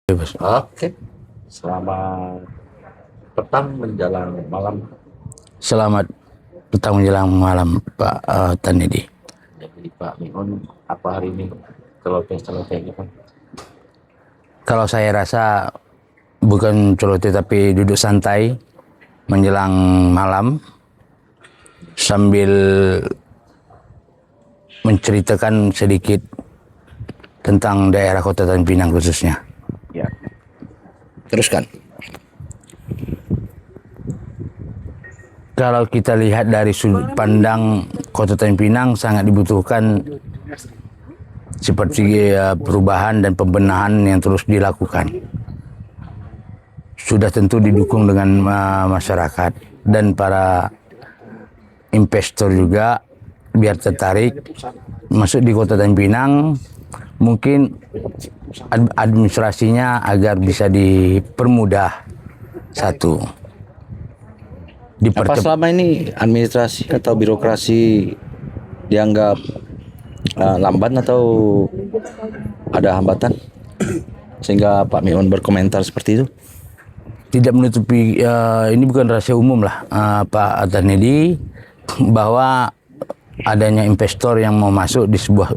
Bebas. Oke, selamat petang menjelang malam. Selamat petang menjelang malam Pak Tanedi. Jadi Pak Miun, apa hari ini celoteh gitu? Kalau saya rasa bukan celoteh tapi duduk santai menjelang malam sambil menceritakan sedikit tentang daerah Kota Tanjung Pinang khususnya. Ya, teruskan. Kalau kita lihat dari sudut pandang Kota Tanjung Pinang sangat dibutuhkan seperti perubahan dan pembenahan yang terus dilakukan. Sudah tentu didukung dengan masyarakat dan para investor juga biar tertarik masuk di Kota Tanjung Pinang. Mungkin administrasinya agar bisa dipermudah. Satu, Apa selama ini administrasi atau birokrasi dianggap lamban atau ada hambatan sehingga Pak Miun berkomentar seperti itu? tidak menutupi, ini bukan rahasia umum lah Pak Tanedi, bahwa adanya investor yang mau masuk di sebuah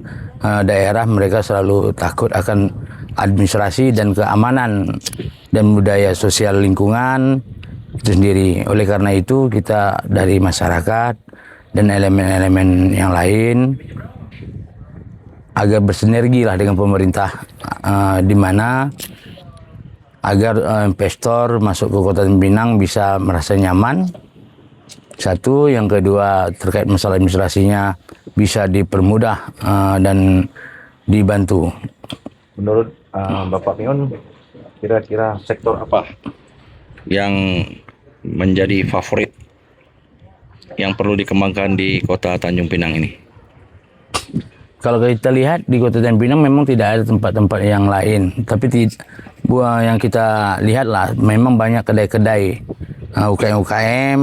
daerah, mereka selalu takut akan administrasi dan keamanan dan budaya sosial lingkungan itu sendiri. Oleh karena itu kita dari masyarakat dan elemen-elemen yang lain agar bersinergi lah dengan pemerintah, di mana agar investor masuk ke Kota Tanjung Pinang bisa merasa nyaman. Satu, yang kedua terkait masalah administrasinya bisa dipermudah dan dibantu. Menurut Bapak Miun, kira-kira sektor apa yang menjadi favorit yang perlu dikembangkan di Kota Tanjung Pinang ini? Kalau kita lihat di Kota Tanjung Pinang memang tidak ada tempat-tempat yang lain, tapi yang kita lihat lah memang banyak kedai-kedai UKM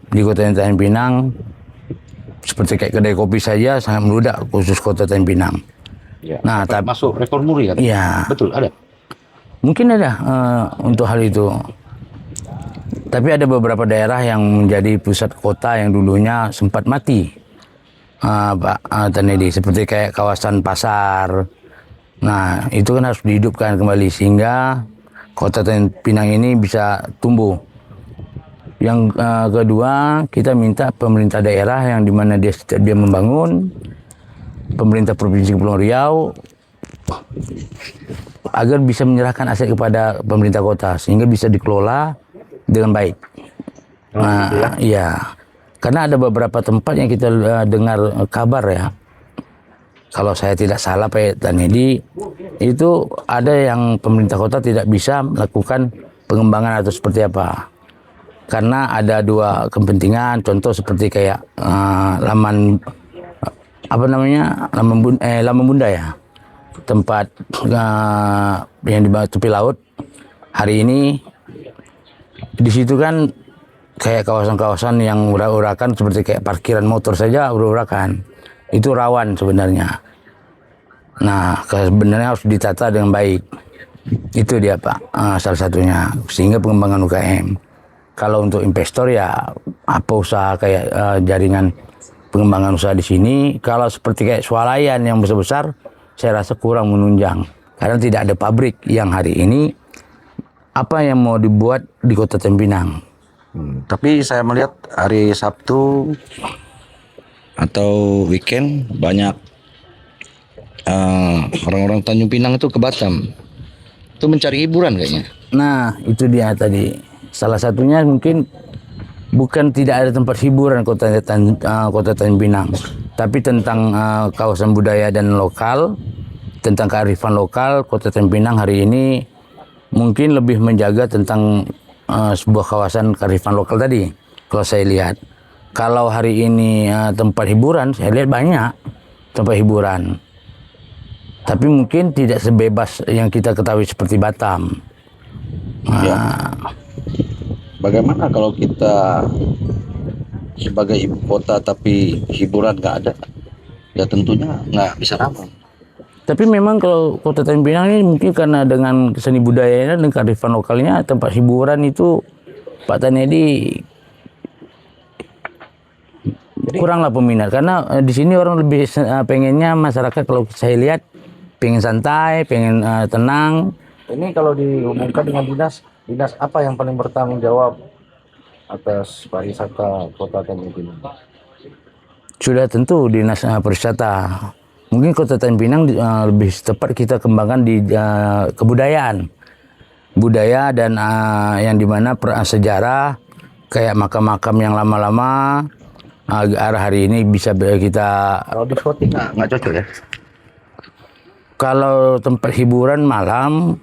di Kota Tanjung Pinang, seperti kayak kedai kopi saja sangat meludak khusus Kota Tanjung Pinang. Ya, nah, masuk rekor muri kan? Iya. Betul, ada. Mungkin ada untuk hal itu. Tapi ada beberapa daerah yang menjadi pusat kota yang dulunya sempat mati, Pak Tanedi, seperti kayak kawasan pasar. Nah, itu kan harus dihidupkan kembali sehingga Kota Tanjung Pinang ini bisa tumbuh. Yang kedua, kita minta pemerintah daerah yang dimana dia membangun, pemerintah Provinsi Kepulauan Riau, agar bisa menyerahkan aset kepada pemerintah kota sehingga bisa dikelola dengan baik. Iya, karena ada beberapa tempat yang kita dengar kabar ya. Kalau saya tidak salah Pak Tanedi, itu ada yang pemerintah kota tidak bisa melakukan pengembangan atau seperti apa. Karena ada dua kepentingan, contoh seperti kayak Laman Bunda ya, tempat yang di tepi laut. Hari ini di situ kan kayak kawasan-kawasan yang urak-urakan seperti kayak parkiran motor saja urak-urakan. Itu rawan sebenarnya. Nah, sebenarnya harus ditata dengan baik. Itu dia Pak, salah satunya. Sehingga pengembangan UKM. Kalau untuk investor ya apa usaha kayak jaringan pengembangan usaha di sini. Kalau seperti kayak swalayan yang besar-besar, saya rasa kurang menunjang. Karena tidak ada pabrik yang hari ini apa yang mau dibuat di Kota Tanjung Pinang. Tapi saya melihat hari Sabtu atau weekend banyak orang-orang Tanjung Pinang itu ke Batam. Itu mencari hiburan kayaknya. Nah, itu dia tadi. Salah satunya mungkin bukan tidak ada tempat hiburan Kota Tanjung Pinang, tapi tentang kawasan budaya dan lokal, tentang kearifan lokal. Kota Tanjung Pinang hari ini mungkin lebih menjaga tentang sebuah kawasan kearifan lokal tadi. Kalau saya lihat, kalau hari ini tempat hiburan, saya lihat banyak tempat hiburan, tapi mungkin tidak sebebas yang kita ketahui seperti Batam. Bagaimana kalau kita sebagai ibu kota tapi hiburan nggak ada? Ya tentunya nggak bisa ramai. Tapi memang kalau Kota Tanjung Pinang ini mungkin karena dengan seni budayanya dan kearifan lokalnya, tempat hiburan itu Pak Tanedi kuranglah peminat, karena di sini orang lebih pengennya masyarakat, kalau saya lihat pengen santai, pengen tenang. Ini kalau dihubungkan dengan dinas apa yang paling bertanggung jawab atas pariwisata Kota Tanjung Pinang? Sudah tentu dinas pariwisata. Mungkin Kota Tanjung Pinang lebih tepat kita kembangkan di kebudayaan, budaya dan yang dimana sejarah kayak makam-makam yang lama-lama agar hari ini bisa kita. Kalau diskotik nggak cocok ya? Kalau tempat hiburan malam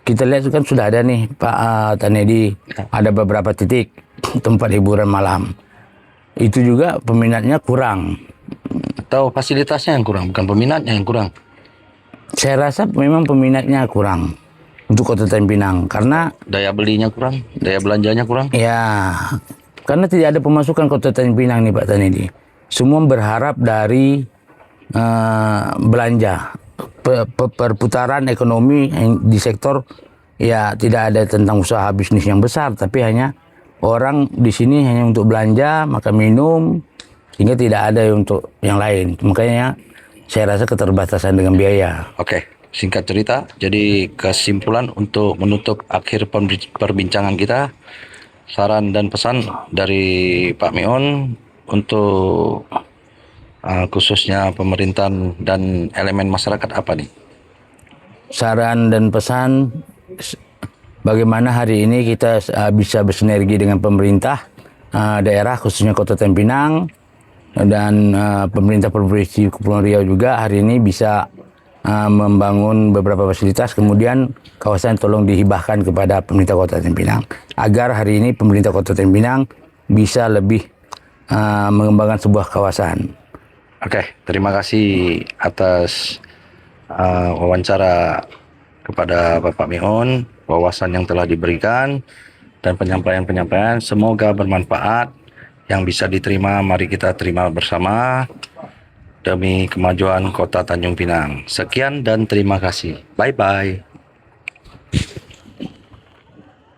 kita lihat kan sudah ada nih Pak Tanedi, ada beberapa titik tempat hiburan malam. Itu juga peminatnya kurang. Atau fasilitasnya yang kurang, bukan peminatnya yang kurang? Saya rasa memang peminatnya kurang untuk Kota Tanjung Pinang, karena Daya belinya kurang, daya belanjanya kurang. ya, karena tidak ada pemasukan Kota Tanjung Pinang nih Pak Tanedi. Semua berharap dari belanja, perputaran ekonomi di sektor, ya tidak ada tentang usaha bisnis yang besar, tapi hanya orang di sini hanya untuk belanja, makan minum, sehingga tidak ada untuk yang lain. Makanya saya rasa keterbatasan dengan biaya. Oke, singkat cerita, jadi kesimpulan untuk menutup akhir perbincangan kita, saran dan pesan dari Pak Mion untuk khususnya pemerintahan dan elemen masyarakat apa nih? Saran dan pesan, bagaimana hari ini kita bisa bersinergi dengan pemerintah daerah, khususnya Kota Tanjung Pinang, dan pemerintah Provinsi Kepulauan Riau juga hari ini bisa membangun beberapa fasilitas, kemudian kawasan tolong dihibahkan kepada pemerintah Kota Tanjung Pinang, agar hari ini pemerintah Kota Tanjung Pinang bisa lebih mengembangkan sebuah kawasan. Oke, terima kasih atas wawancara kepada Bapak Mion, wawasan yang telah diberikan, dan penyampaian-penyampaian. Semoga bermanfaat, yang bisa diterima mari kita terima bersama demi kemajuan Kota Tanjung Pinang. Sekian dan terima kasih. Bye-bye.